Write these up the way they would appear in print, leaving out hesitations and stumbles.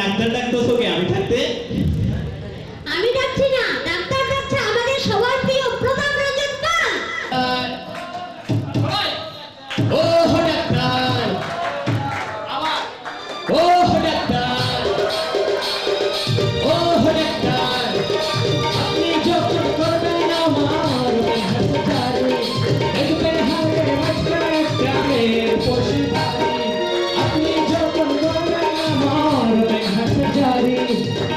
Doctor ডাকতেছো কে? আমি থাকতে আমি ডাকছি না, ডাক্তার ডাকছে আমাদের সবার প্রিয় প্রতাপ রঞ্জন পাল। ও ডাক্তার, ও ডাক্তার, ও ডাক্তার, আপনি যখন করবেন আমার হাসপাতালে দেখবেন হাতের মাঝখানে একটা মেয়ের পশু বাড়ি। আপনি যখন করবেন আমার হাসপাতালে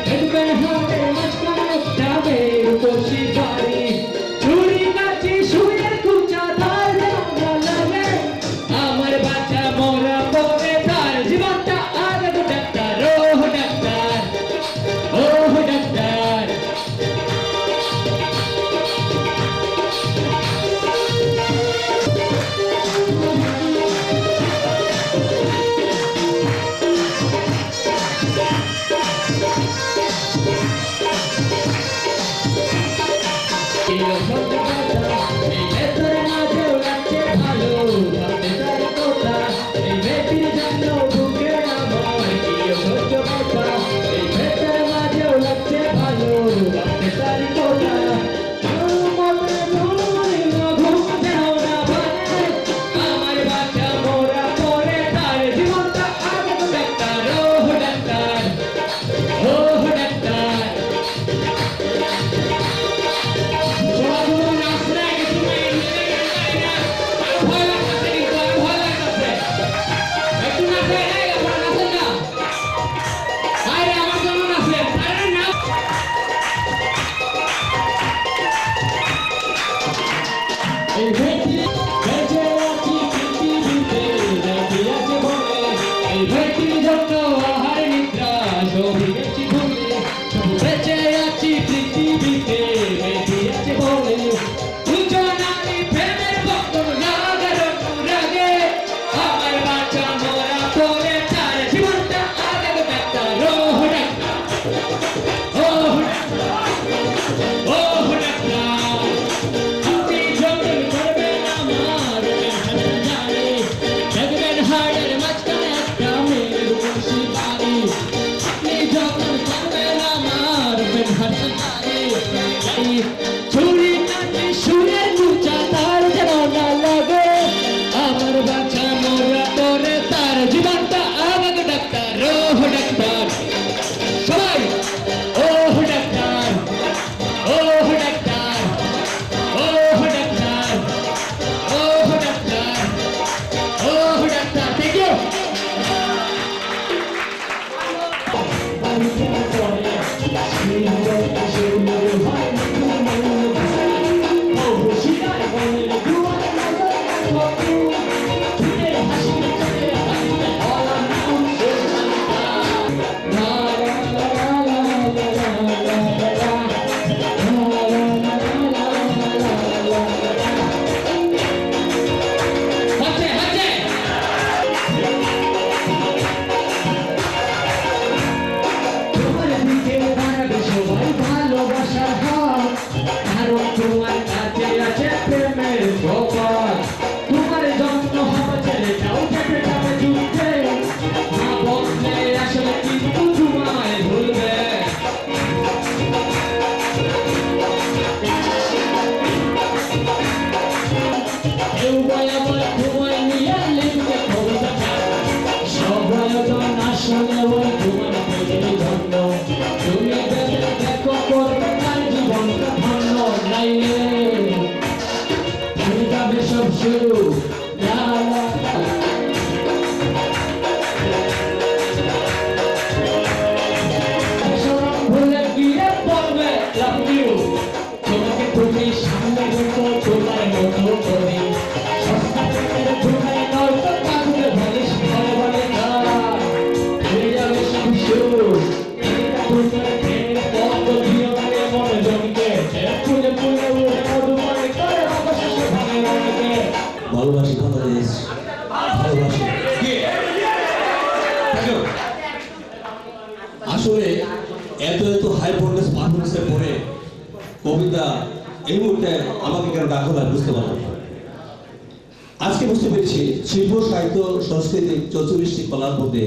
দেখবেন হাতের মাঝখানে একটা মেয়ের পশু বাড়ি। চুরি কাচি শুয়ে কুচা তার লাগে আমার বাচ্চা মরা পরে তার জীবনটা আগে ডাক্তার, ও ডাক্তার, ও ডাক্তার। এই ভেতরে মাঝেও লাগছে ভালো, ভাবতে চাই কথা এই বেটির জন্য বুকে আমার কি সহ্য কথা। এই ভেতরে মাঝেও লাগছে ভালো, ভাবতে চাই কথা। আমার বাচ্চা মোরা পরে তার জীবনটা আগে তো ডাক্তার, ও ডাক্তার, ও ডাক্তার। চুরি কাটি শুয়ে কুচা তার যেন না লাগে আমার বাচ্চা মোরা পরে তার জীবনটা আগে ডাক্তার, ও ডাক্তার। সবাই ও ডাক্তার, ও ডাক্তার, ও ডাক্তার, ও ডাক্তার, ও ডাক্তার। Thank you. ভালোবাসি বাংলাদেশ, ভালোবাসি। আসলে এত হাই ভোল্টেজ পারফরমেন্সের পরে কবিতা এই মুহূর্তে আমাকে কেন ডাকা হয় বুঝতে পারলাম না। আজকে বুঝতে পেরেছি শিল্প সাহিত্য সংস্কৃতি 44টি কলার মধ্যে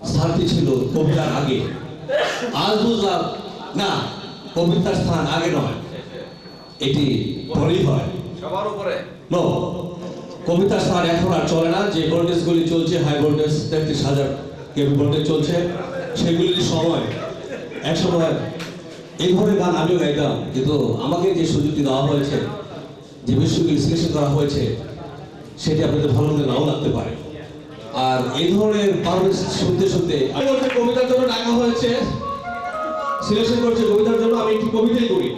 স্থানটি ছিল কবিতার আগে। আজ বুঝলাম না, কবিতার স্থান আগে নয়, এটি পরেই হয়। সবার উপরে নো, কবিতার স্থান এখন আর চলে না। যে ভোল্টেজগুলি চলছে, হাই ভোল্টেজ 33,000 কেভি ভোল্টেজ চলছে, সেগুলির সময় এক সময় এই ধরনের গান আমিও গাইতাম, কিন্তু আমাকে যে সুযোগটি দেওয়া হয়েছে, যে বিষয়গুলি সিলেকশন করা হয়েছে, সেটি আপনাদের ভালো মনে নাও লাগতে পারে। আর এই ধরনের পারফরমেন্স শুনতে শুনতে আমি বলতে কবিতার জন্য ডাকা হয়েছে, সিলেকশন করছে কবিতার জন্য। আমি একটি কবিতাই করি,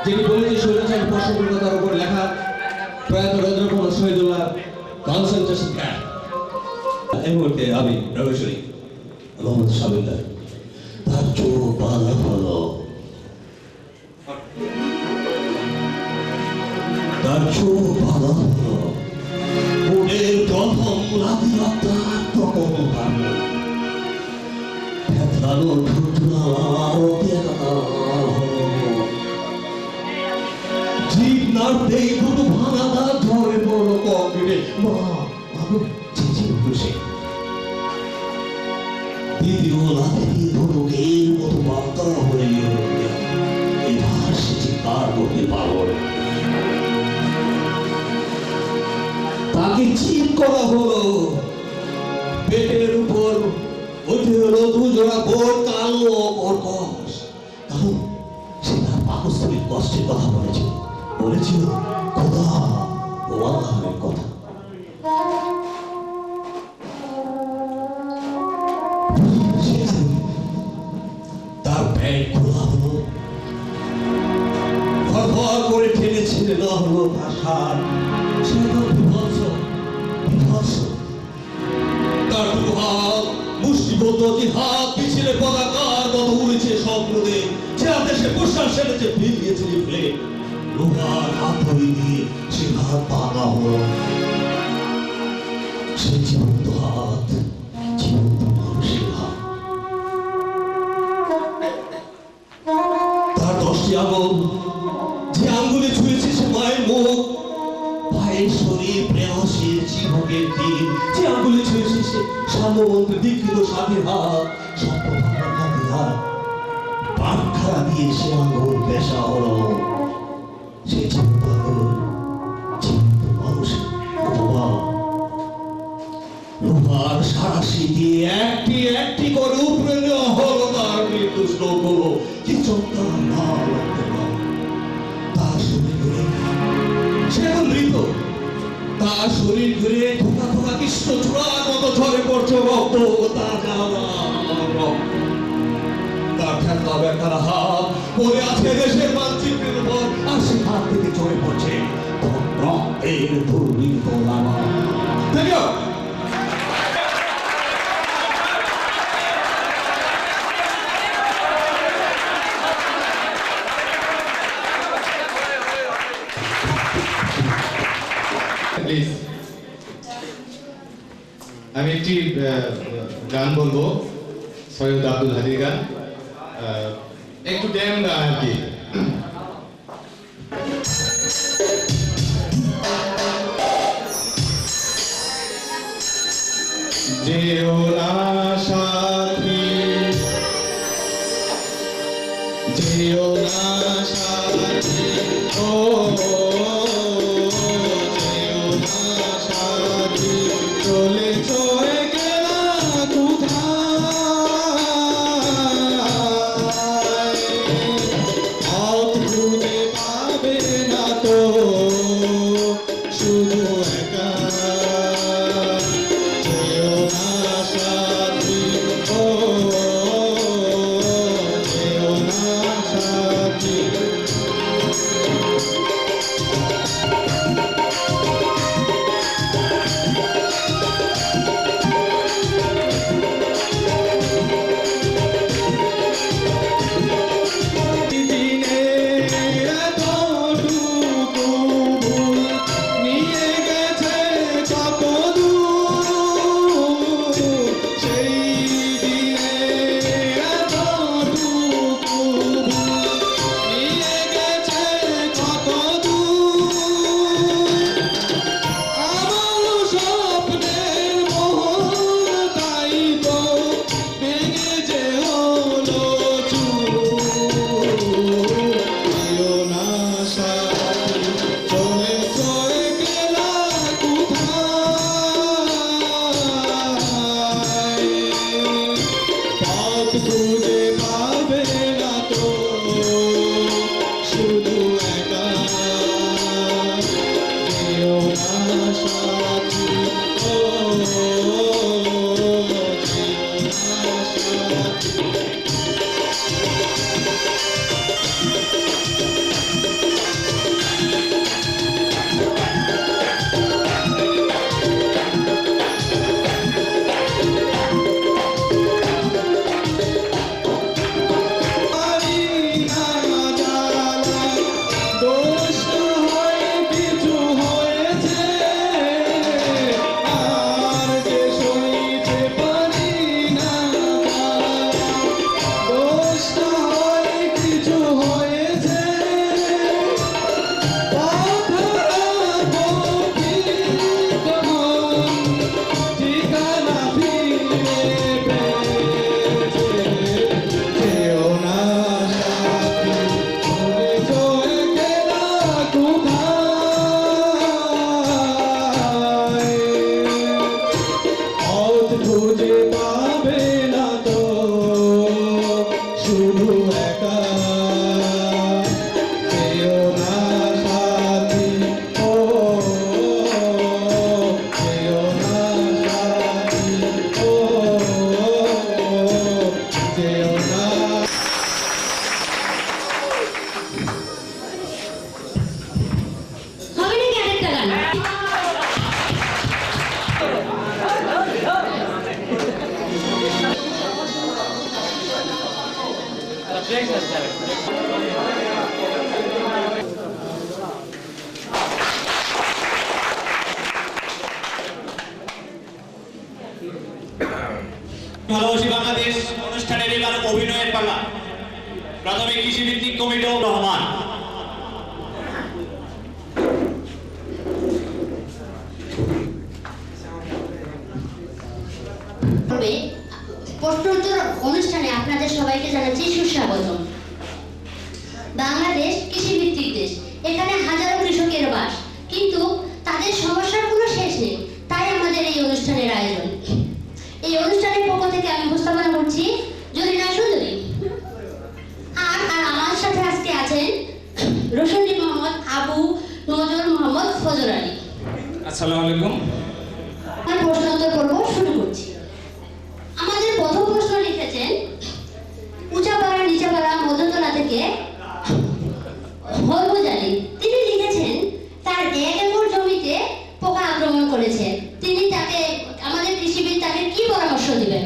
যেটি বলেছে শৈলচাঁদ প্রশ্নপত্রিকার উপর লেখা প্রয়াত রবীন্দ্রনাথ শহীদুল্লাহ কনসেন্ট্রেশন ক্যাম্প। এই মুহূর্তে আমি রমেশ্বরী মোহাম্মদ সাবিল্লাহ। তার চোখ বাঁধা হলো, তার চোখ বাঁধা হলো, ওদের প্রথম রাতি রাতার তখন ভালো ফেতলানো ঠুটলার দেখা জীব নাড়তেই দুটো ভাঙা দাঁত ধরে বড় কংক্রিটে মা আমি চিঠি খুশি দ্বিতীয় রাতে ধনুকের মতো বার্তা হয়ে গেল। এবার সে চিৎকার করতে পারল, তাকে চিৎ করা হলো। পেটের উপর উঠে হলো দুজোড়া বোর কালো কর্কশ, কারণ সে তার পাকস্থলীর কষ্টের কথা বলেছিল খোদা ও আল্লাহর কথা। তার ব্যাগ খোলা হলো, ভর করে ঠেলে ছেড়ে দেওয়া হলো তার হাত। সেটা বিভৎস বিভৎস। তার দুটো হাত মুষ্টিবদ্ধ হাত পিছনে পতাকার মতো উড়েছে স্বপ্নে। সে হাতে সে প্রশ্বাস সেরেছে, বেরিয়েছে প্লে লোহার হাত ধরে দিয়ে সে হাত ভাঙা হলো। সে জীবন্ত হাত, জীবন্ত মানুষের হাত। তার 10টি আঙুল, যে আঙ্গুলে ছুঁয়েছে সে মায়ের মুখ, ভাইয়ের শরীর, প্রেয়সীর জীবনের দিন। যে আঙ্গুলে ছুঁয়েছে সে সাম্যমন্ত্রে দীক্ষিত সাথীর হাত, সত্যভাবার হাতের হাত। পাটখারা দিয়ে সে আঙ্গুল পেশা হলো। সে জীবন্ত আঙ্গুল, জীবন্ত মানুষের উপমা। লোহার সারাশি দিয়ে একটি একটি করে উপরে নেওয়া হলো তার মৃত্যু শ্লোক হলো কি চমৎকার নাম রাখতে পারে। তার শরীর ঘুরে সে এখন মৃত। তার শরীর ঘুরে ধোকা ধোকা কৃষ্ণ চূড়ার মতো ঝরে পড়ছে রক্ত। তার যাওয়া রক্ত, তার ঠেকা বেকার হাত পড়ে আছে দেশের মানচিত্রের উপর, আর সে হাত থেকে ঝরে পড়ছে রক্তের দুর্বৃত্ত লাভা। Thank you. প্লিজ আমি একটি গান বলবো, সৈয়দ আব্দুল হাদির গান, একটু ড্যাম গান আর কি। যেও না সাথী, যেও না সাথী, ও চলে চলে গেলা কোথায়, পথ খুঁজে পাবে না তো শুধু একা। যেও না সাথী, ও যেও না সাথী। খুঁজে পাবে না তো শুধু একা যেও না সাথী ও যেও না সাথী খুঁজে পাবে না তো শুধু একা যেও না সাথী ও যেও না সাথী ও যেও না হবে নাকি আরেকটা গান? ভালোবাসি বাংলাদেশ অনুষ্ঠানের এবার অভিনয়ের পালা। প্রাথমিক কৃষিভিত্তিক কমিটি রহমান। তবে প্রশ্নোত্তর অনুষ্ঠানে আপনাদের সবাইকে জানাচ্ছি সুস্বাগতম। বাংলাদেশ কৃষিভিত্তিক দেশ, এখানে হাজারো কৃষকের বাস, কিন্তু তাদের সমস্যার কোনো শেষ নেই। তাই আমাদের এই অনুষ্ঠানের আয়োজন। এই অনুষ্ঠানের পক্ষ থেকে আমি উপস্থাপনা করছি জরিনা সুন্দরী। আর আমার সাথে আজকে আছেন রোশনী মোহাম্মদ, আবু নজর মোহাম্মদ, ফজর আলী। আসসালামু আলাইকুম। আমি প্রশ্নোত্তর পর্ব শুরু করছি। আমাদের প্রথম প্রশ্ন লিখেছেন উঁচাপাড়া নিচাপাড়া মধ্যতলা থেকে হরমুজ আলী। তিনি লিখেছেন তার 1 একর জমিতে পোকা আক্রমণ করেছে। তিনি তাকে, আমাদের কৃষিবিদ তাকে কি পরামর্শ দিবেন?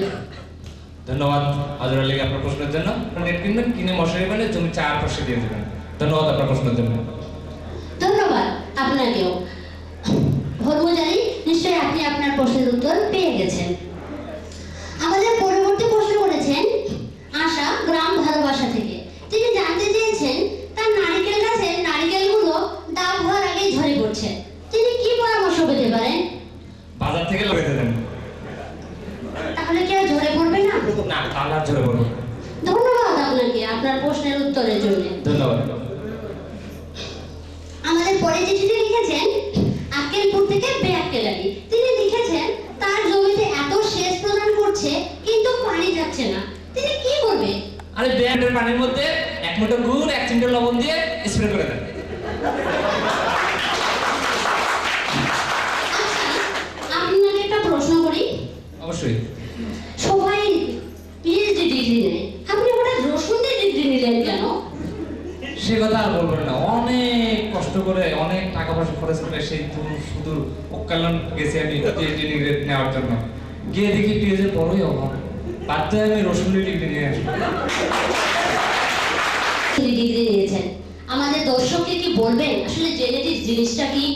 ধন্যবাদ হাজর আলী আপনার প্রশ্নের জন্য। নেট কিনবেন, কিনে মশারি বানিয়ে জমি চারপাশে দিয়ে দেবেন। ধন্যবাদ আপনার প্রশ্নের জন্য। ধন্যবাদ আপনাকেও। হরমুজ আলী, নিশ্চয়ই আপনি আপনার প্রশ্নের উত্তর পেয়ে গেছেন। আমাদের পরবর্তী প্রশ্ন করেছেন আশা, গ্রাম ভালোবাসা থেকে। তিনি জানতে চেয়েছেন তার নারকেল গাছের নারকেলগুলো ডাল হওয়ার আগেই ঝরে পড়ছে। তিনি কি পরামর্শ পেতে পারেন? বাজার থেকে লাগাতে দেন। তাহলে কি আর ঝরে পড়বে না? না, তাহলে আর ঝরে পড়বে। ধন্যবাদ আপনাকে আপনার প্রশ্নের উত্তরের জন্য। ধন্যবাদ। আমাদের পরে চিঠিটি লিখেছেন আক্কেলপুর থেকে বেআক্কেল আলী। তিনি লিখেছেন তার জমিতে এত সেচ প্রদান করছে কিন্তু পানি যাচ্ছে না। তিনি কি করবে? আরে ব্যান্ডের পানির মধ্যে 1 মুঠো গুড় 1 চিমটি লবণ দিয়ে স্প্রে করে দেন। আচ্ছা, আপনাকে একটা প্রশ্ন করি। অবশ্যই। সবাই পিএইচডি ডিগ্রি নেয়, আপনি হঠাৎ রসুনের ডিগ্রি নিলেন কেন? সে কথা আর বলবেন না। অনেক কষ্ট করে, অনেক টাকা পয়সা খরচ করে সেই সুদূর ওকালন গেছি আমি পিএইচডি ডিগ্রি নেওয়ার জন্য। গিয়ে দেখি পিএইচডির বড়ই অভাব। বাধ্য হয়ে আমি রসুনের ডিগ্রি নিয়ে আসি। ডিগ্রি নিয়েছেন, আমাদের দর্শককে কি বলবেন আসলে জেনেটিক্স জিনিসটা কি?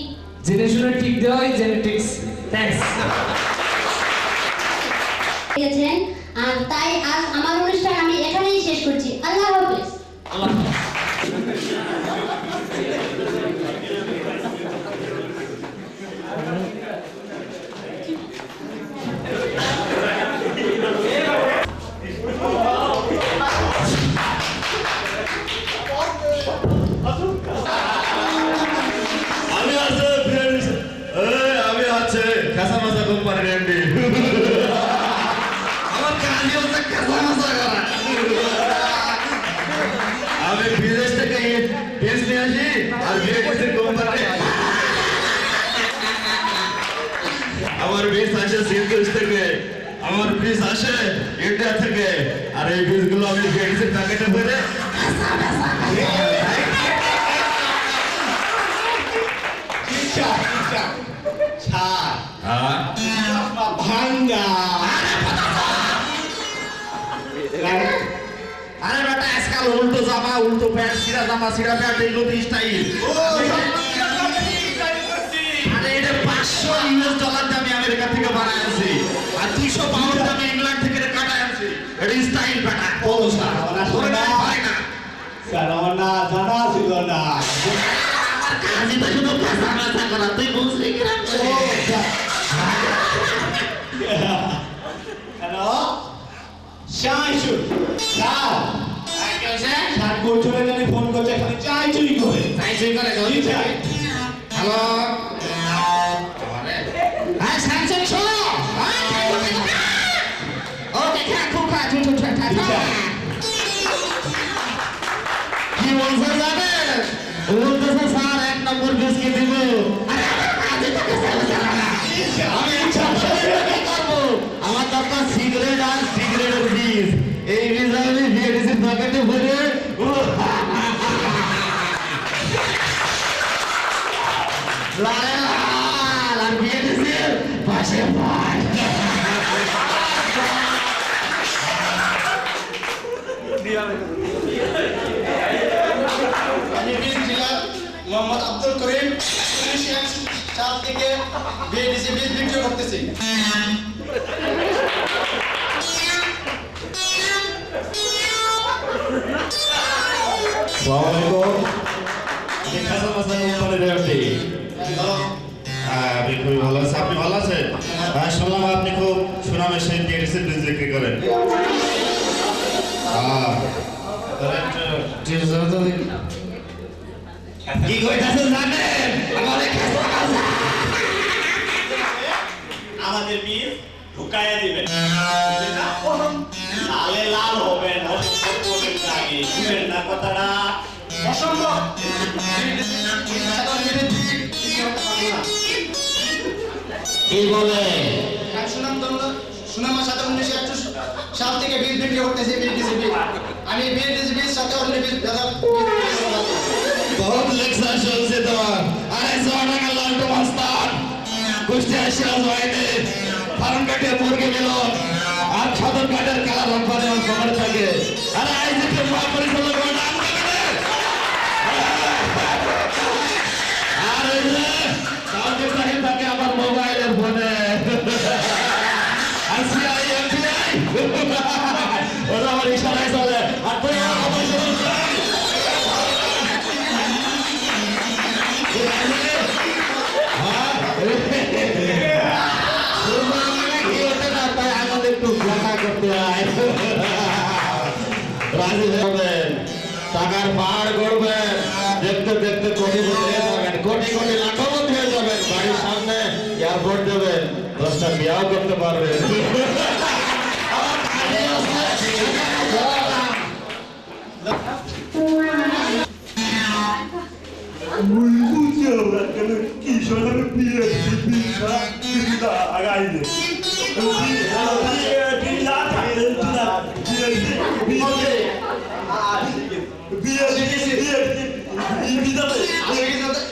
জেনে শুনে ঠিক দেওয়া হয় জেনেটিক্স। থ্যাঙ্কস। গেছেন। আর তাই আজ আমার অনুষ্ঠান আমি এখানেই শেষ করছি। আল্লাহ হাফেজ। আল্লাহ হাফেজ। আমি আছে খাসা মাসা কোম্পানির এমডি আমার কাজই হচ্ছে খাসা মাসা করা বীজ আসে ইন্ডিয়া থেকে, আর এই বীজগুলো আমি ভেড়িসের প্যাকেটে ভরে ভাঙ্গা আরে বেটা আজকাল উল্টো জামা উল্টো প্যান্ট সিরা জামা সিরা প্যান্ট এগুলো স্টাইল। আরে এটা 500 ইউএস ডলার দামে আমেরিকা থেকে বানায় আনছি, আর 200 পাউন্ড দামে ইংল্যান্ড থেকে কাটায় আনছি। এটা স্টাইল বেটা পলসা ওরে না পারে না। স্যার আমার না জানা ছিল না। আমার কাজই তো শুধু ভাষা ভাষা করা, তুই বুঝলি কি না? হ্যালো শাইশু স্যার কি হইছে? স্যার কোচরে জানি ফোন করছে, খালি চাই চুরি করে। তাই সেই করে জি স্যার। হ্যালো আরে হ্যাঁ স্যামসাং শোনো ওকে খা খা ঠু ঠু ঠা জি স্যার। কি বলছে জানেন? বলতেছে স্যার 1 নম্বর বিস্কিট দিব। আরে আজই তো কাছে জানা না। আমি ইচ্ছা করে কি করব? আমার দরকার সিগারেট আর সিগারেটের বীজ। এই বীজ আমি ভিএডিসির প্যাকেটে ভরে লাল লাল আর ভিএডিসির পাশে পাশ। আমি বীর জেলা মোহাম্মদ আব্দুল করিম সাল থেকে বিএডিসি বীজ বিক্রি করতেছি। আমি খাসা মাসা কোম্পানির এমডি। আমি খুবই ভালো আছি, আপনি ভালো আছেন? শুনলাম আপনি খুব সুনামের সহিত বিএডিসির বীজ বিক্রি করেন। কি কইতাছেন জানেন? আমাদের খাসা মাসা আমাদের বীজ ঢুকাইয়া দিবেন, লালে লাল হবে না, বুঝবেন না কথাটা? অসম্ভব। কি বলে? সুনামের সাথে 1961 সাল থেকে বীজ বিক্রি করতেছি বিএডিসি বীজ। আমি বিএডিসি বীজ সাথে অন্য বীজ বহুত লেকচার চলছে তোমার। আরে জোয়ানাকা লালটু মাস্টার কুষ্টিয়া সিরাজ ওয়াইনে ফার্ম কাটে মুরগি মিলন আর সদর কাটের কালা রম্পারে খবর থাকে। আরে আইজিকে মা পরিচালক নাম দেবে। আর এই যে সাউদি সাহেব থাকে আমার মোবাইলের ফোনে। আর সিআই এফবিআই ওরা আমার ইশারায় চলে। আর তুই আমার অপারেশন টাকার পাহাড় করবেন, দেখতে দেখতে কোটি হয়ে যাবেন, কোটি কোটি লাখপতি হয়ে যাবেন, বাড়ির সামনে এয়ারপোর্ট দেবেন, 10টা বিয়াও করতে পারবেন।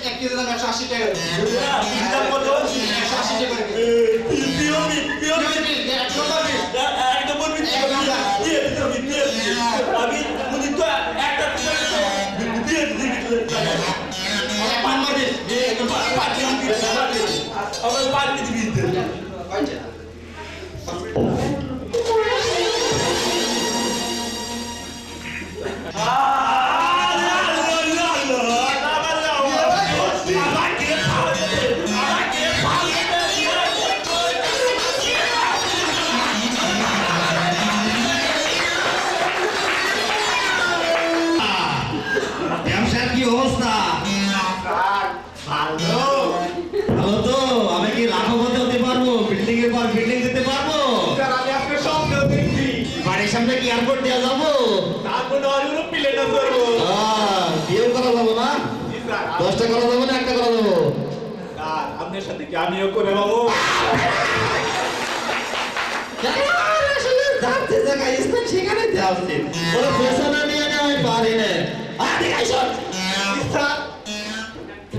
এক কেজি দাম 180 টাকা। 180 টাকা ব্যবসার কি অবস্থা? ভালো ভালো তো। আমি কি লাখপতি হতে পারবো? বিল্ডিং এর পর বিল্ডিং দিতে পারবো? আমি আপনার স্বপ্ন দেখছি, বাড়ির সামনে কি এয়ারপোর্ট দেওয়া যাবো? তারপরে অন্য প্লেনে ধরবো। বিয়েও করা যাবো না? 10টা করা যাবো না 1টা করা যাবো? আপনার সাথে কি আমিও করে পাবো? যে জায়গায় স্থান সেখানে দেওয়া উচিত ওরা পেছনে নিয়ে নেওয়া আমি পারি না আরে আইসন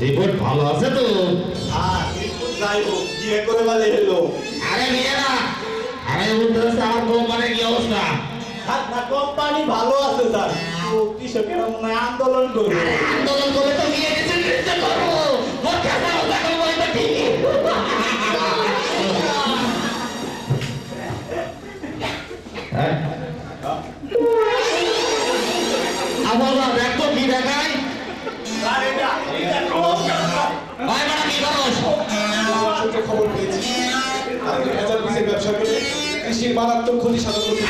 রিপোর্ট ভালো আছে তো যাই হোক বিয়ে করে বলে এলো আরে বিয়ে না আরে বলতেছে আমার কোম্পানির কি অবস্থা না কোম্পানি ভালো আছে স্যার কৃষকেরা মনে হয় আন্দোলন করবে আন্দোলন করে তো বিয়ে দিতে দিতে করবো মোর কাছে কথা কইবো এটা ঠিক আবার দেখো কি দেখাই স্যার এটা ভাই বড় কি করছ খবর পেয়েছি আপনি ভেজাল বীজের ব্যবসা করে কৃষির মারাত্মক ক্ষতি সাধন করতে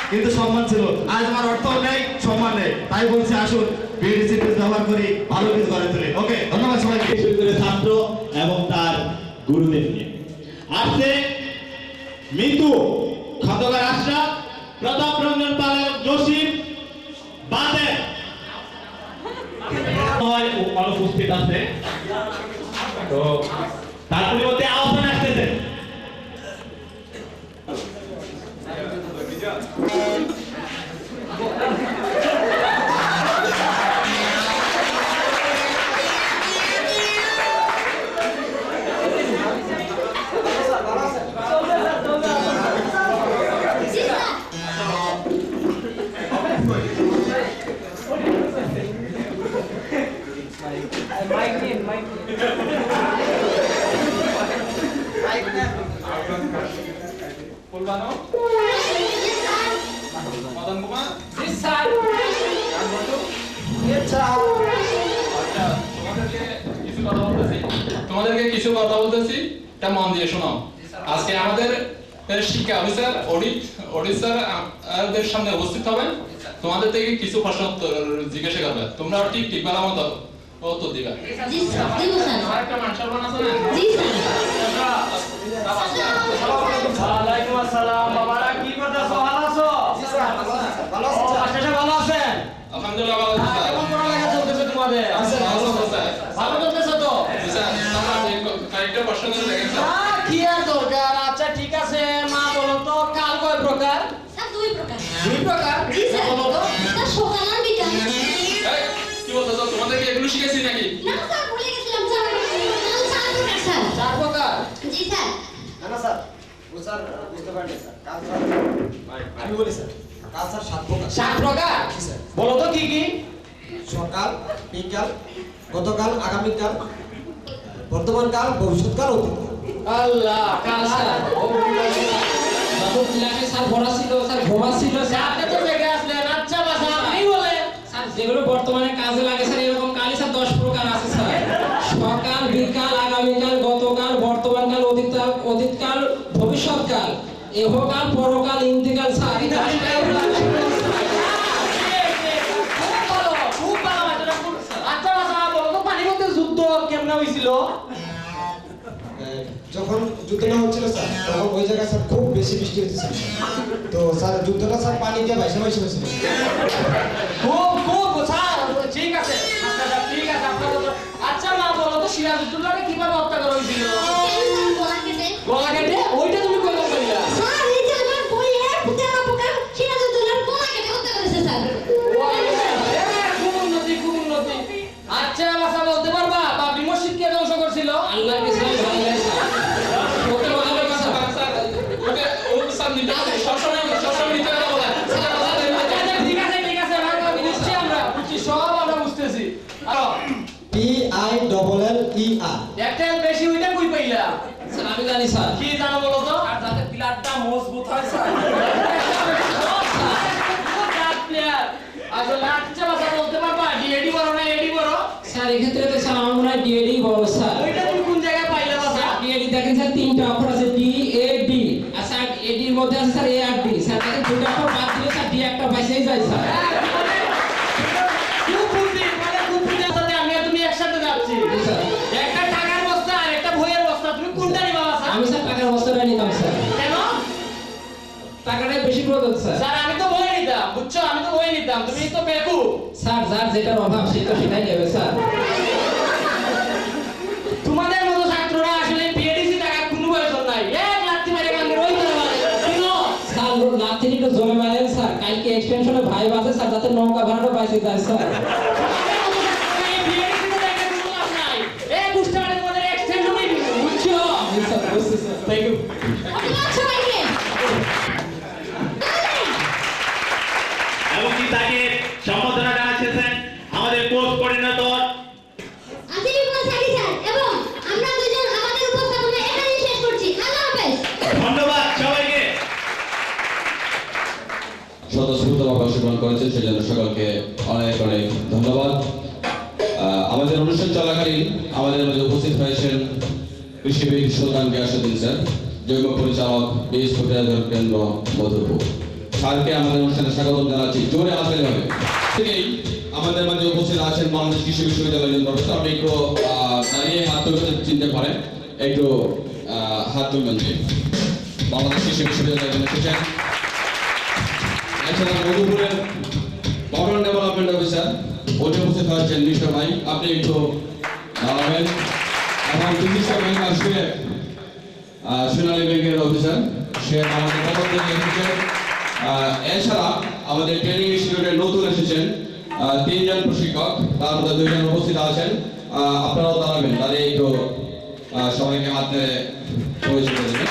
কিন্তু সম্মান ছিল আজ আমার অর্থ নেই সম্মান নেই তাই বলছি আসুন বিএডিসি পেজ ব্যবহার করি ভালো কিছু করে তুলি ওকে ধন্যবাদ সবাইকে বিশ্ববিদ্যালয়ের ছাত্র এবং তার গুরুদেবকে আসছে মিতু খন্দকার আশরাফ প্রতাপ রঞ্জন পালের জসিম বাদে অনুপস্থিত আছে তো তার পরিবর্তে আহ্বান আসতেছে মদন কুমার তোমাদেরকে কিছু কথা বলতেছি এটা মন দিয়ে শোনো আজকে আমাদের শিক্ষা অফিসার অডিট স্যার আমাদের সামনে উপস্থিত হবেন তোমাদের থেকে কিছু প্রশ্ন জিজ্ঞাসা করবে তোমরা ঠিক ঠিক বেলা মতো উত্তর দিবা জি স্যার দিব স্যার আরেকটা মানসম্মান আছে না জি স্যার ওয়ালাইকুম আসসালাম বাবারা কি করতেছো ভালো আছো জি স্যার ভালো আছি স্যার ভালো আছেন আলহামদুলিল্লাহ ভালো আছি স্যার কেমন পড়ালেখা চলতেছে তোমাদের ভালো স্যার ভালো চলতেছে তো স্যার আমরা কয়েকটা প্রশ্ন করে দেখেন স্যার কি আর দরকার আচ্ছা ঠিক আছে মা বলো তো কাল কয় প্রকার স্যার দুই প্রকার দুই প্রকার জি স্যার বলো তো স্যার সকাল আর বিকাল এই, কি বলতেছো তোমাদেরকে এগুলো শিখেছি নাকি না স্যার ভুলে গেছিলাম চার প্রকার স্যার চার প্রকার জি স্যার না স্যার ও স্যার বুঝতে পারিনি স্যার কাল স্যার আমি বলি স্যার কাল স্যার 7 প্রকার সাত প্রকার বলো তো কি কি সকাল বিকাল গতকাল আগামীকাল বর্তমানকাল ভবিষ্যৎকাল অতীতকাল আল্লাহ কাল স্যার বাবু ক্লাসে স্যার পড়া ছিল স্যার ঘুমা ছিল স্যার আপনি তো জেগে আসলেন আচ্ছা বাসা আপনি বলেন স্যার যেগুলো বর্তমানে কাজে লাগে স্যার এরকম কালই স্যার 10 প্রকার আছে স্যার সকাল বিকাল আগামীকাল গতকাল বর্তমানকাল অতীতকাল ভবিষ্যৎকাল ইহকাল পরকাল ইন্তিকাল স্যার এই 10 টা খুব ভালো আচ্ছা বাসা বলো তো পানির মধ্যে যুদ্ধ কেমনে হয়েছিল যখন যুদ্ধটা হচ্ছিল স্যার তখন ওই জায়গায় স্যার খুব বেশি বৃষ্টি হচ্ছিল তো স্যার যুদ্ধটা স্যার পানি দিয়ে ভাইসা ভাইসা হয়েছিল খুব স্যার ঠিক আছে আচ্ছা ঠিক আছে আপনারা আচ্ছা মা বলো তো সিরাজউদ্দৌলাকে কিভাবে হত্যা করা হয়েছিল গলা কেটে গলা কেটে ওইটা তুমি কই বললা স্যার এই যে আমার বইয়ে 13 প্রকার সিরাজউদ্দৌলার গলা কেটে হত্যা করেছে স্যার খুব উন্নতি আচ্ছা বাসা বলতে পারবা বাবরি মসজিদ কে ধ্বংস করছিল আল্লাহর কাছে ভালো লাগে স্যার ওকে বলা হবে স্যার স্যার ওকে ও স্যার নিতে সবসময় নিতে হবে বলা স্যার আচ্ছা, ঠিক আছে নিশ্চয়ই আমরা বুঝছি সব আমরা বুঝতেছি আরো PILLER একটা বেশি ওইটা কই পাইলা স্যার আমি জানি স্যার কি জানো বলো তো আর যাতে পিলারটা মজবুত হয় স্যার প্লেয়ার আসলে আচ্ছা বাসা বলতে পারবা ডিএডি বড় না এডি বড় স্যার এক্ষেত্রে তো স্যার আমার মনে হয় ডিএডি বড় স্যার ওইটা তুমি কোন জায়গায় পাইলা বাসা ডিএডি দেখেন স্যার তিনটা অক্ষর আছে D A D R sir AD এর মধ্যে আছে sir A R D sir তাকে দুটো অক্ষর বাদ দিলে স্যার ডি একটা পাইছেই যায় স্যার খুব বুদ্ধি সাথে আমি আর তুমি একসাথে যাচ্ছি জি স্যার একটা টাকার বস্তা আর একটা বইয়ের বস্তা তুমি কোনটা নিবা বাসা আমি স্যার টাকার বস্তাটা নিতাম স্যার কেন টাকাটাই বেশি প্রয়োজন স্যার স্যার আমি তো বই নিতাম বুঝছো আমি তো বই নিতাম তুমি তো বেকু স্যার যার যেটার অভাব সে তো সেটাই নেবে স্যার। তোমাদের মতো ছাত্ররা আসলে বিএডিসি টাকা কোনো প্রয়োজন নাই, এক লাঠি মেরে কান্দে ওই করে বলে কিনো স্যার লাথি একটু জমে মারেন স্যার, কালকে এক্সটেনশনে ভাই বাসে স্যার, যাতে নৌকা ভাড়াটা পাইছে যায় স্যার। Thank you. সবাইকে এমনকি তাকে সম্বোধনা জানাচ্ছেন আমাদের coach coordinator Asiful Saki sir, এবং আমরা দুজন আমাদের উপস্থাপনা এখানেই শেষ করছি। আল্লাহ হাফেজ। ধন্যবাদ সবাইকে। স্বতঃস্ফূর্তভাবে অংশগ্রহণ করেছেন সেজন্য সকলকে অনেক অনেক ধন্যবাদ। আমাদের অনুষ্ঠান চলাকালীন আমাদের মধ্যে উপস্থিত হয়েছেন কৃষিবিদ সুলতান গিয়াসউদ্দিন স্যার, যোগ্য পরিচালক বীজ ফুটিয়াদর কেন্দ্র মধুপুর। স্যারকে আমাদের অনুষ্ঠানে স্বাগত জানাচ্ছি, জোরে আসলে হবে। থেকেই আমাদের মাঝে উপস্থিত আছেন বাংলাদেশ কৃষি বিশ্ববিদ্যালয়ের প্রফেসর। আপনি একটু দাঁড়িয়ে হাত তুলে চিনতে পারেন, একটু হাত তুলবেন। বাংলাদেশ কৃষি বিশ্ববিদ্যালয়ের এসেছেন। এছাড়া মধুপুরের গভর্নমেন্ট ডেভেলপমেন্ট অফিসার ওটি উপস্থিত হয়েছেন মিস্টার ভাই, আপনি একটু দাঁড়াবেন। এবং চিকিৎসা ব্যাংক আসবে সোনালী ব্যাংকের অফিসার, সে আমাদের পক্ষ থেকে এসেছেন। এছাড়া আমাদের ট্রেনিং ইনস্টিটিউটের নতুন এসেছেন 3 জন প্রশিক্ষক, তার মধ্যে 2 জন উপস্থিত আছেন। আপনারাও দাঁড়াবেন, তাদের একটু সবাইকে হাতে পরিচয় করে দেবেন।